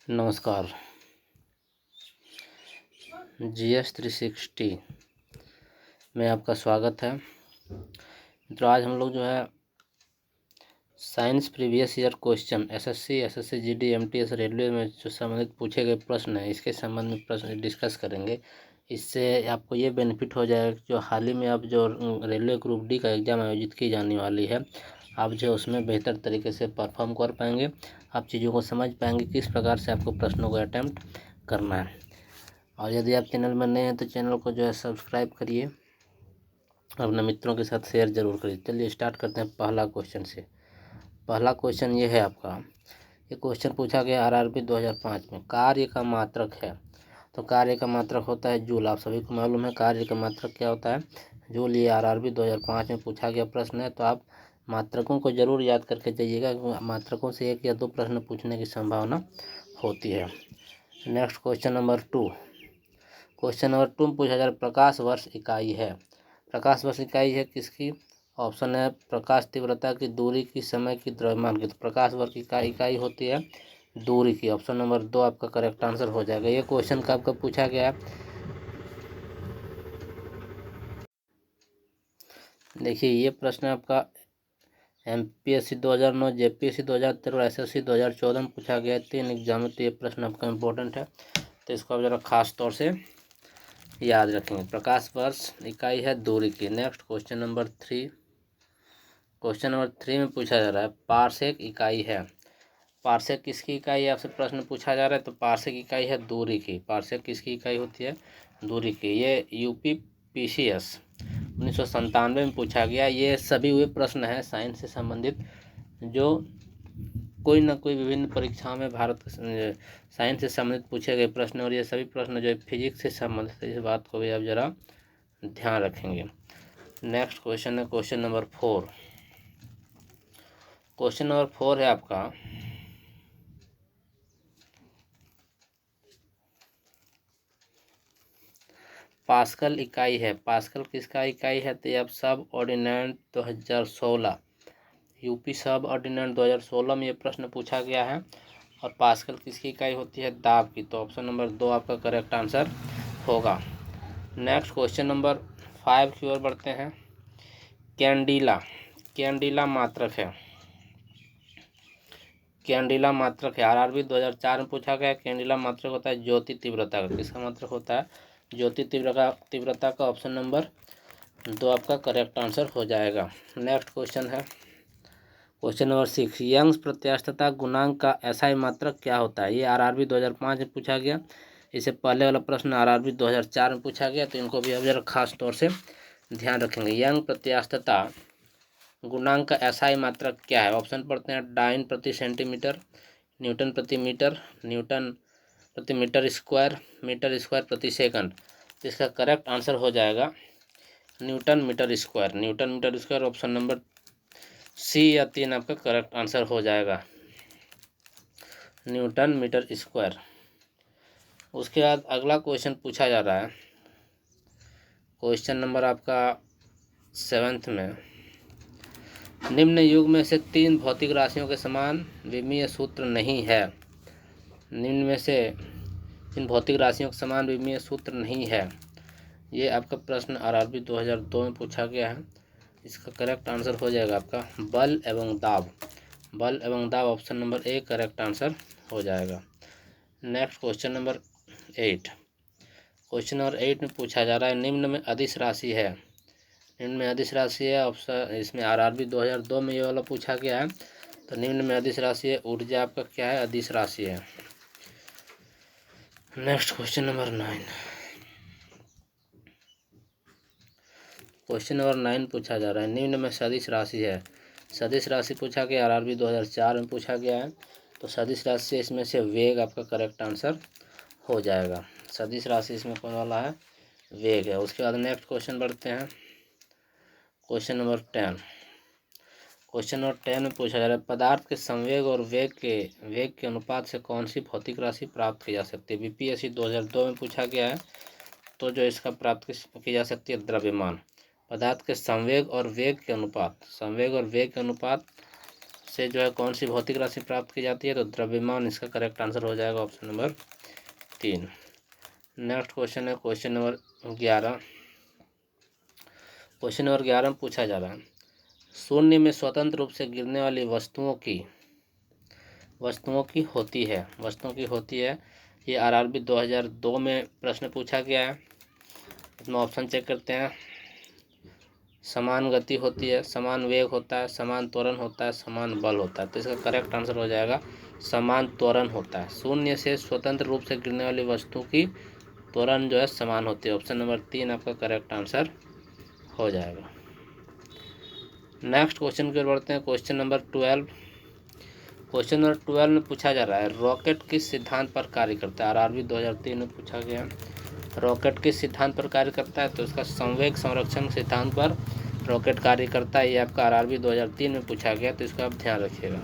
नमस्कार। GS 360 में आपका स्वागत है। मित्रों, आज हम लोग जो है science previous year question SSC GD MTS railway में जो संबंधित पूछे गए प्रश्न हैं, इसके संबंध में प्रश्न डिस्कस करेंगे। इससे आपको ये बेनिफिट हो जाएगा कि जो हाल ही में अब जो रेलवे ग्रुप डी का एग्ज़ाम आयोजित की जाने वाली है, आप जो उसमें बेहतर तरीके से परफॉर्म कर पाएंगे। आप चीज़ों को समझ पाएंगे किस प्रकार से आपको प्रश्नों को अटैम्प्ट करना है। और यदि आप चैनल में नए हैं तो चैनल को जो है सब्सक्राइब करिए, अपने मित्रों के साथ शेयर जरूर करिए। चलिए स्टार्ट करते हैं पहला क्वेश्चन से। पहला क्वेश्चन ये है आपका, ये क्वेश्चन पूछा गया RRB 2005 में। कार्य का मात्रक है, तो कार्य का मात्रक होता है जूल। आप सभी को मालूम है कार्य का मात्रक क्या होता है, जूल। ये RRB 2005 में पूछा गया प्रश्न है, तो आप मात्रकों को जरूर याद करके जाइएगा। मात्रकों से 1 या 2 प्रश्न पूछने की संभावना होती है। Next question number 2। Question number 2 में पूछा जा रहा है प्रकाश वर्ष इकाई है। प्रकाश वर्ष इकाई है किसकी? ऑप्शन है प्रकाश तीव्रता की, दूरी की, समय की, द्रव्यमान की। तो प्रकाश वर्ष की इकाई होती है दूरी की। ऑप्शन नंबर 2 आपका करेक्ट आंसर हो जाएगा। ये क्वेश्चन का आपका पूछा गया है। देखिए, ये प्रश्न आपका MPSC 2009, JPSC 2013 और SSC 2014 में पूछा गया है। 3 एग्जाम में तो ये प्रश्न आपका इम्पोर्टेंट है, तो इसको आप जरा खास तौर से याद रखेंगे। प्रकाश वर्ष इकाई है दूरी की। Next question number 3। Question number 3 में पूछा जा रहा है पार्सेक इकाई है। पार्सेक किसकी इकाई है, आपसे प्रश्न पूछा जा रहा है। तो पार्सेक इकाई है दूरी की। पार्सेक किसकी इकाई होती है? दूरी की। ये UPPCS 1997 में पूछा गया। ये सभी वे प्रश्न हैं साइंस से संबंधित जो कोई ना कोई विभिन्न परीक्षाओं में भारत साइंस से संबंधित पूछे गए प्रश्न, और ये सभी प्रश्न जो है फिजिक्स से संबंधित है। इस बात को भी आप जरा ध्यान रखेंगे। नेक्स्ट क्वेश्चन है क्वेश्चन नंबर 4। क्वेश्चन नंबर 4 है आपका पास्कल इकाई है। पास्कल किसका इकाई है? तो ये अब सब ऑर्डिनेंस 2016, यूपी सब ऑर्डिनेंस 2016 में ये प्रश्न पूछा गया है। और पास्कल किसकी इकाई होती है? दाब की। तो ऑप्शन नंबर 2 आपका करेक्ट आंसर होगा। नेक्स्ट क्वेश्चन नंबर 5 की ओर बढ़ते हैं। कैंडिला, कैंडिला मात्रक है। कैंडिला मात्रक है, RRB 2004 में पूछा गया। कैंडिला मात्रक होता है ज्योति तीव्रता का। किसका मात्रक होता है? ज्योति तीव्रता का। ऑप्शन नंबर 2 आपका करेक्ट आंसर हो जाएगा। नेक्स्ट क्वेश्चन है क्वेश्चन नंबर 6। यंग्स प्रत्यास्थता गुणांक का SI मात्रक क्या होता है? ये RRB 2005 में पूछा गया। इससे पहले वाला प्रश्न RRB 2004 में पूछा गया, तो इनको भी अब जरा खास तौर से ध्यान रखेंगे। यंग प्रत्यास्थता गुणांक का SI मात्रक क्या है? ऑप्शन पढ़ते हैं। डाइन प्रति सेंटीमीटर, न्यूटन प्रति मीटर, न्यूटन प्रति मीटर स्क्वायर, मीटर स्क्वायर प्रति सेकंड। तो इसका करेक्ट आंसर हो जाएगा newton metre square. Newton metre square option number C या 3 आपका करेक्ट आंसर हो जाएगा, न्यूटन मीटर स्क्वायर। उसके बाद अगला क्वेश्चन पूछा जा रहा है क्वेश्चन नंबर आपका 7 में। निम्न युग में से 3 भौतिक राशियों के समान विमीय सूत्र नहीं है। निम्न में से इन भौतिक राशियों के समान विमीय सूत्र नहीं है। ये आपका प्रश्न RRB 2002 में पूछा गया है। इसका करेक्ट आंसर हो जाएगा आपका बल एवं दाब। बल एवं दाब option number A correct answer हो जाएगा। Next question number 8। Question number 8 में पूछा जा रहा है निम्न में अदिश राशि है। निम्न में अदिश राशि है ऑप्शन, इसमें RRB 2002 में ये वाला पूछा गया है। तो निम्न में अदिश राशि है, ऊर्जा आपका क्या है? अदिश राशि है। Next question number 9। Question number 9 पूछा जा रहा है निम्न में सदिश राशि है। सदिश राशि पूछा गया, RRB 2004 में पूछा गया है। तो सदिश राशि से इसमें से वेग आपका करेक्ट आंसर हो जाएगा। सदिश राशि इसमें कौन वाला है? वेग है। उसके बाद नेक्स्ट क्वेश्चन बढ़ते हैं क्वेश्चन नंबर 10। क्वेश्चन नंबर 10 में पूछा जा रहा है पदार्थ के संवेग और वेग के अनुपात से कौन सी भौतिक राशि प्राप्त की जा सकती है? BPSC 2002 में पूछा गया है। तो जो इसका प्राप्त की जा सकती है द्रव्यमान। पदार्थ के संवेग और वेग के अनुपात, संवेग और वेग के अनुपात से जो है कौन सी भौतिक राशि प्राप्त की जाती है, तो द्रव्यमान इसका करेक्ट आंसर हो जाएगा ऑप्शन नंबर 3। नेक्स्ट क्वेश्चन है क्वेश्चन नंबर 11। क्वेश्चन नंबर 11 में पूछा जा रहा है शून्य में स्वतंत्र रूप से गिरने वाली वस्तुओं की होती है। ये आरआरबी 2002 में प्रश्न पूछा गया है। इसमें ऑप्शन चेक करते हैं। समान गति होती है, समान वेग होता है, समान त्वरण होता है, समान बल होता है। तो इसका करेक्ट आंसर हो जाएगा समान त्वरण होता है। शून्य से स्वतंत्र रूप से गिरने वाली वस्तु की त्वरण जो है समान होती है। ऑप्शन नंबर 3 आपका करेक्ट आंसर हो जाएगा। नेक्स्ट क्वेश्चन की ओर बढ़ते हैं। Question number 12। क्वेश्चन नंबर 12 में पूछा जा रहा है रॉकेट किस सिद्धांत पर कार्य करता है। आरआरबी 2003 में पूछा गया रॉकेट किस सिद्धांत पर कार्य करता है, तो इसका संवेग संरक्षण सिद्धांत पर रॉकेट कार्य करता है। ये आपका आरआरबी 2003 में पूछा गया, तो इसका आप ध्यान रखिएगा।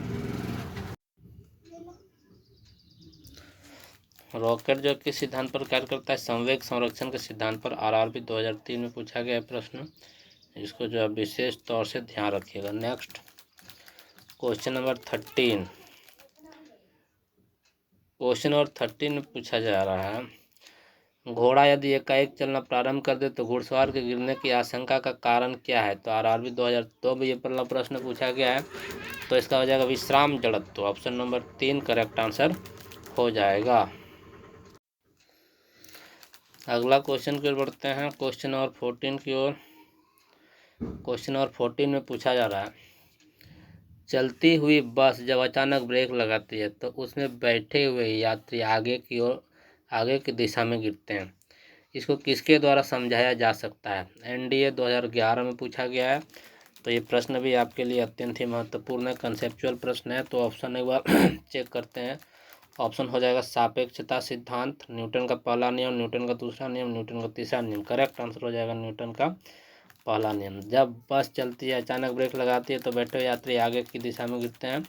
रॉकेट जो किस सिद्धांत पर कार्य करता है, संवेग संरक्षण के सिद्धांत पर। आरआरबी 2003 में पूछा गया प्रश्न, इसको जो है विशेष तौर से ध्यान रखिएगा। Next question number 13। Question number 13 में पूछा जा रहा है घोड़ा यदि एकाएक चलना प्रारंभ कर दे तो घुड़सवार के गिरने की आशंका का कारण क्या है। तो आरआरबी 2002 में ये पहला प्रश्न पूछा गया है, तो इसका हो जाएगा विश्राम जड़त्व। ऑप्शन नंबर 3 करेक्ट आंसर हो जाएगा। अगला क्वेश्चन की ओर बढ़ते हैं। क्वेश्चन नंबर 14 की ओर। क्वेश्चन नंबर 14 में पूछा जा रहा है चलती हुई बस जब अचानक ब्रेक लगाती है तो उसमें बैठे हुए यात्री आगे की दिशा में गिरते हैं। इसको किसके द्वारा समझाया जा सकता है। एनडीए 2011 में पूछा गया है। तो ये प्रश्न भी आपके लिए अत्यंत ही महत्वपूर्ण है, कंसेप्चुअल प्रश्न है। तो ऑप्शन एक बार चेक करते हैं। ऑप्शन हो जाएगा सापेक्षता सिद्धांत, न्यूटन का पहला नियम, न्यूटन का दूसरा नियम, न्यूटन का तीसरा नियम। करेक्ट आंसर हो जाएगा न्यूटन का पहला नियम। जब बस चलती है अचानक ब्रेक लगाती है तो बैठे हुए यात्री आगे की दिशा में गिरते हैं।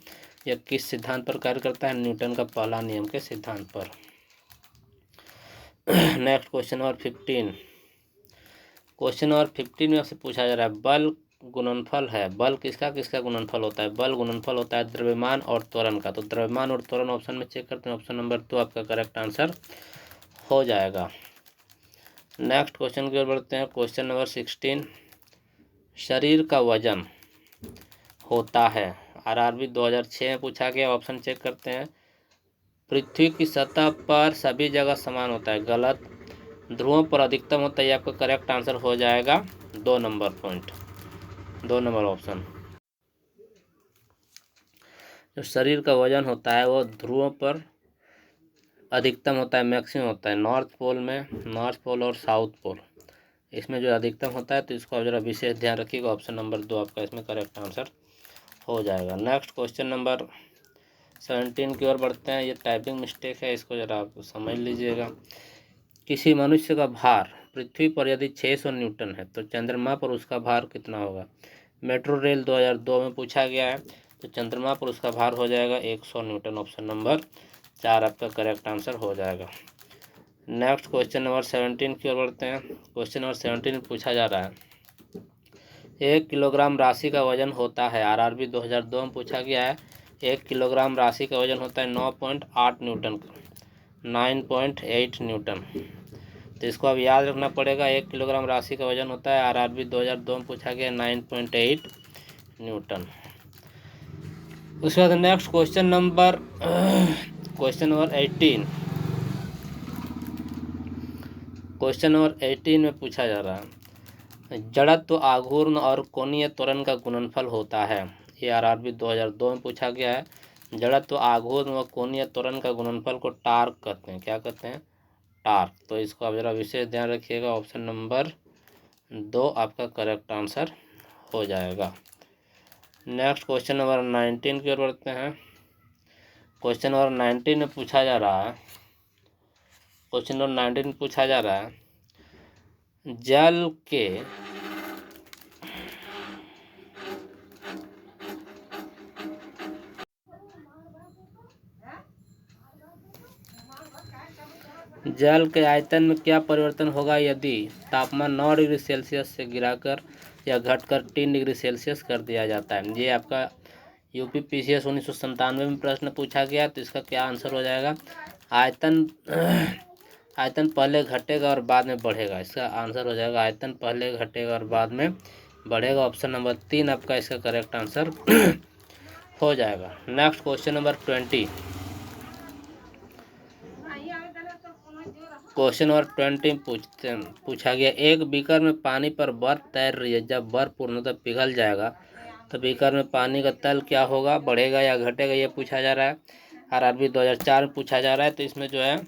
यह किस सिद्धांत पर कार्य करता है, न्यूटन का पहला नियम के सिद्धांत पर। Next question number 15। Question number 15 में आपसे पूछा जा रहा है बल गुणनफल है। बल किसका किसका गुणनफल होता है। बल गुणनफल होता है द्रव्यमान और त्वरण का। तो द्रव्यमान और त्वरण ऑप्शन में चेक करते हैं। ऑप्शन नंबर 2 आपका करेक्ट आंसर हो जाएगा। नेक्स्ट क्वेश्चन की ओर बढ़ते हैं। Question number 16। शरीर का वजन होता है। आरआरबी 2006 में पूछा गया। ऑप्शन चेक करते हैं। पृथ्वी की सतह पर सभी जगह समान होता है, गलत। ध्रुवों पर अधिकतम होता है, आपका करेक्ट आंसर हो जाएगा 2 नंबर पॉइंट, 2 नंबर ऑप्शन। जो शरीर का वजन होता है वो ध्रुवों पर अधिकतम होता है, मैक्सिमम होता है। नॉर्थ पोल में, नॉर्थ पोल और साउथ पोल, इसमें जो अधिकतम होता है। तो इसको आप जरा विशेष ध्यान रखिएगा। ऑप्शन नंबर 2 आपका इसमें करेक्ट आंसर हो जाएगा। नेक्स्ट क्वेश्चन नंबर 17 की ओर बढ़ते हैं। ये टाइपिंग मिस्टेक है, इसको जरा आप समझ लीजिएगा। किसी मनुष्य का भार पृथ्वी पर यदि 600 न्यूटन है तो चंद्रमा पर उसका भार कितना होगा। मेट्रो रेल 2002 में पूछा गया है। तो चंद्रमा पर उसका भार हो जाएगा 100 न्यूटन। ऑप्शन नंबर 4 आपका करेक्ट आंसर हो जाएगा। नेक्स्ट क्वेश्चन नंबर 17 की ओर बढ़ते हैं। क्वेश्चन नंबर 17 में पूछा जा रहा है 1 किलोग्राम राशि का वजन होता है। आरआरबी 2002 में पूछा गया है 1 किलोग्राम राशि का वजन होता है 9.8 न्यूटन, 9.8 न्यूटन। तो इसको अब याद रखना पड़ेगा। 1 किलोग्राम राशि का वजन होता है, आरआरबी 2002 में पूछा गया 9.8 न्यूटन। उसके बाद next question number 18। Question number 18 में पूछा जा रहा है जड़त्व आघूर्ण और कोणीय त्वरण का गुणनफल होता है। ये आरआरबी 2002 में पूछा गया है। जड़त्व आघूर्ण व कोणीय त्वरण का गुणनफल को टार्क कहते हैं। क्या कहते हैं, टार्क। तो इसको आप जरा विशेष ध्यान रखिएगा। ऑप्शन नंबर 2 आपका करेक्ट आंसर हो जाएगा। नेक्स्ट क्वेश्चन नंबर 19 की ओर बढ़ते हैं। क्वेश्चन नंबर 19 में पूछा जा रहा है क्वेश्चन नंबर 19 में पूछा जा रहा है जल के आयतन में क्या परिवर्तन होगा यदि तापमान 9 डिग्री सेल्सियस से गिराकर या घटकर 3 डिग्री सेल्सियस कर दिया जाता है। ये आपका UPPCS 1997 में प्रश्न पूछा गया, तो इसका क्या आंसर हो जाएगा? आयतन आयतन पहले घटेगा और बाद में बढ़ेगा। इसका आंसर हो जाएगा आयतन पहले घटेगा और बाद में बढ़ेगा। ऑप्शन नंबर 3 आपका इसका करेक्ट आंसर हो जाएगा। Next question number 20। Question number 20 पूछा गया, एक बीकर में पानी पर बर्फ तैर रही है। जब बर्फ पूर्णतः पिघल जाएगा तो बीकर में पानी का तल क्या होगा, बढ़ेगा या घटेगा, ये पूछा जा रहा है। RRB 2004 में पूछा जा रहा है, तो इसमें जो है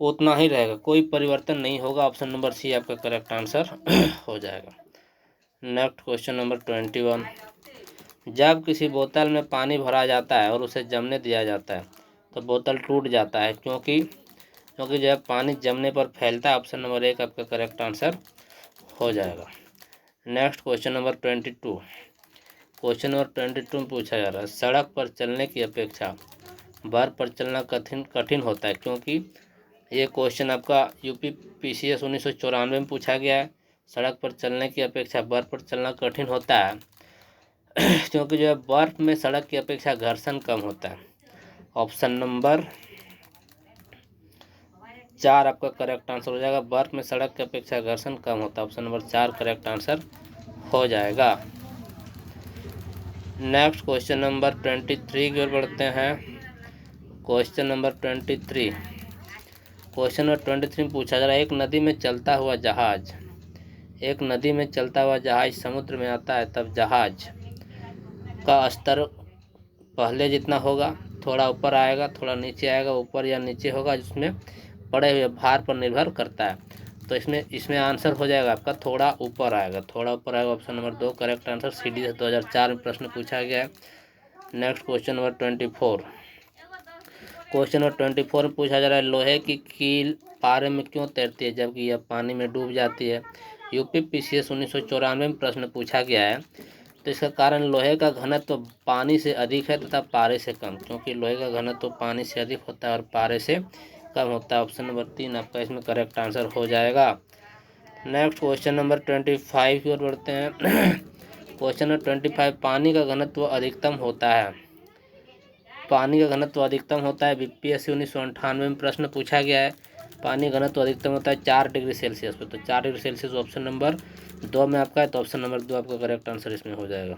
उतना ही रहेगा, कोई परिवर्तन नहीं होगा। ऑप्शन नंबर सी आपका करेक्ट आंसर हो जाएगा। Next question number 21। जब किसी बोतल में पानी भरा जाता है और उसे जमने दिया जाता है तो बोतल टूट जाता है, क्योंकि जब पानी जमने पर फैलता है। ऑप्शन नंबर 1 आपका करेक्ट आंसर हो जाएगा। Next question number 22। Question number 22 में पूछा जा रहा है, सड़क पर चलने की अपेक्षा बर्फ पर चलना कठिन होता है, क्योंकि ये क्वेश्चन आपका UPPCS 1994 में पूछा गया है। सड़क पर चलने की अपेक्षा बर्फ पर चलना कठिन होता है क्योंकि जो है बर्फ में सड़क की अपेक्षा घर्षण कम होता है। ऑप्शन नंबर 4 आपका करेक्ट आंसर हो जाएगा। बर्फ में सड़क की अपेक्षा घर्षण कम होता है। ऑप्शन नंबर 4 करेक्ट आंसर हो जाएगा। नेक्स्ट क्वेश्चन नंबर 23 की ओर बढ़ते हैं। Question number 23। क्वेश्चन नंबर 23 में पूछा जा रहा है, एक नदी में चलता हुआ जहाज समुद्र में आता है, तब जहाज का स्तर पहले जितना होगा, थोड़ा ऊपर आएगा, थोड़ा नीचे आएगा, ऊपर या नीचे होगा, जिसमें पड़े हुए भार पर निर्भर करता है। तो इसमें आंसर हो जाएगा आपका थोड़ा ऊपर आएगा। Option number 2 correct answer. CD से 2004 में प्रश्न पूछा गया है। Next question number 24। Question number 24 में पूछा जा रहा है, लोहे की कील पारे में क्यों तैरती है जबकि यह पानी में डूब जाती है। UPPCS 1994 में प्रश्न पूछा गया है, तो इसका कारण लोहे का घनत्व पानी से अधिक है तथा पारे से कम, क्योंकि लोहे का घनत्व पानी से अधिक होता है और पारे से कम होता है। ऑप्शन नंबर 3 आपका इसमें करेक्ट आंसर हो जाएगा। नेक्स्ट क्वेश्चन नंबर 25 की ओर बढ़ते हैं। क्वेश्चन नंबर 25, पानी का घनत्व अधिकतम होता है। BPSC 1998 में प्रश्न पूछा गया है। पानी घनत्व अधिकतम होता है 4 डिग्री सेल्सियस पर, तो 4 डिग्री सेल्सियस ऑप्शन नंबर 2 में आपका है, तो ऑप्शन नंबर 2 आपका करेक्ट आंसर इसमें हो जाएगा।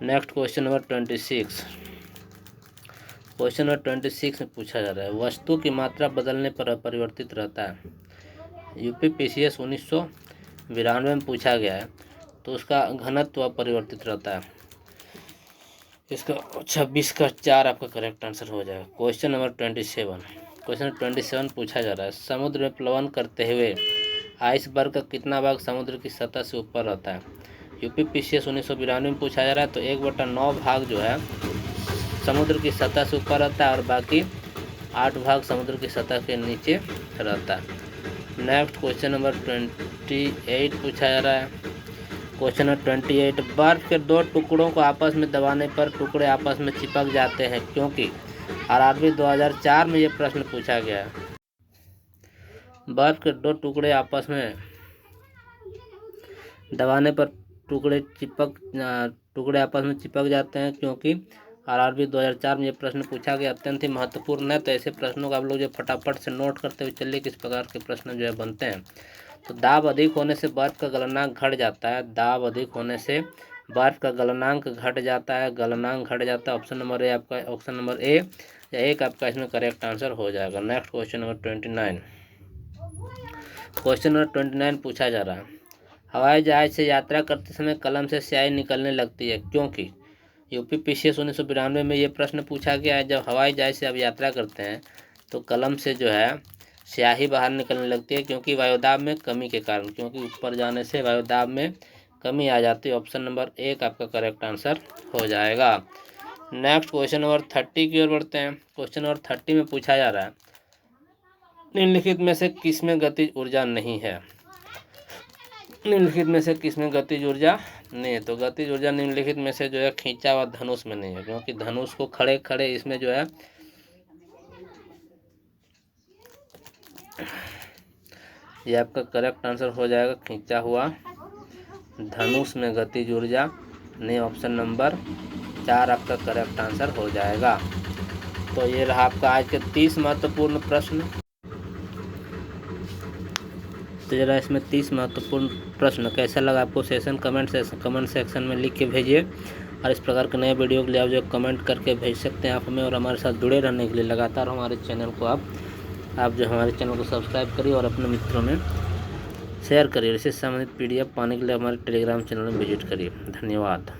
Next question number 26। Question number 26 में पूछा जा रहा है, वस्तु की मात्रा बदलने पर अपरिवर्तित रहता है। UPPCS 1992 में पूछा गया है, तो उसका घनत्व अपरिवर्तित रहता है। इसका 26 का 4 आपका करेक्ट आंसर हो जाएगा। Question number 27। क्वेश्चन नंबर 27 पूछा जा रहा है, समुद्र में प्लवन करते हुए आइसबर्ग का कितना भाग समुद्र की सतह से ऊपर रहता है। UPPCS 1992 में पूछा जा रहा है, तो 1/9 भाग जो है समुद्र की सतह से ऊपर रहता है और बाकी 8 भाग समुद्र की सतह के नीचे रहता है। नेक्स्ट क्वेश्चन नंबर 28 पूछा जा रहा है। क्वेश्चन नंबर 28, बर्फ के 2 टुकड़ों को आपस में दबाने पर टुकड़े आपस में चिपक जाते हैं, क्योंकि RRB 2004 में ये प्रश्न पूछा गया है। बर्फ के 2 टुकड़े आपस में दबाने पर टुकड़े आपस में चिपक जाते हैं, क्योंकि RRB 2004 में ये प्रश्न पूछा गया। अत्यंत ही महत्वपूर्ण है, तो ऐसे प्रश्नों को आप लोग जो फटाफट से नोट करते हुए चलिए किस प्रकार के प्रश्न जो है बनते हैं। तो दाब अधिक होने से बर्फ का गलनांक घट जाता है। दाब अधिक होने से बर्फ का गलनांक घट जाता है। ऑप्शन नंबर ए या 1 आपका इसमें करेक्ट आंसर हो जाएगा। Next question number 29। Question number 29 पूछा जा रहा है, हवाई जहाज से यात्रा करते समय कलम से स्याही निकलने लगती है, क्योंकि UPPCS 1992 में ये प्रश्न पूछा गया है। जब हवाई जहाज से आप यात्रा करते हैं तो कलम से जो है स्याही बाहर निकलने लगती है, क्योंकि वायुदाब में कमी के कारण, क्योंकि ऊपर जाने से वायुदाब में कमी आ जाती है। ऑप्शन नंबर 1 आपका करेक्ट आंसर हो जाएगा। नेक्स्ट क्वेश्चन नंबर 30 की ओर बढ़ते हैं। क्वेश्चन नंबर 30 में पूछा जा रहा है, निम्नलिखित में से किसमें गतिज ऊर्जा नहीं है। निम्नलिखित में से किसमें गतिज ऊर्जा नहीं है, तो गतिज ऊर्जा निम्नलिखित में से जो है खींचा हुआ धनुष में नहीं है, क्योंकि धनुष को खड़े खड़े इसमें जो है ये आपका करेक्ट आंसर हो जाएगा। खींचा हुआ धनुष में गतिज ऊर्जा नहीं, ऑप्शन नंबर 4 आपका करेक्ट आंसर हो जाएगा। तो ये रहा आपका आज के 30 महत्वपूर्ण प्रश्न। तो जरा इसमें 30 महत्वपूर्ण प्रश्न कैसा लगा आपको सेशन कमेंट सेक्शन में लिख के भेजिए। और इस प्रकार के नए वीडियो के लिए आप जो कमेंट करके भेज सकते हैं आप हमें, और हमारे साथ जुड़े रहने के लिए लगातार हमारे चैनल को आप जो हमारे चैनल को सब्सक्राइब करिए और अपने मित्रों में शेयर करिए। इससे संबंधित PDF पाने के लिए हमारे टेलीग्राम चैनल में विजिट करिए। धन्यवाद।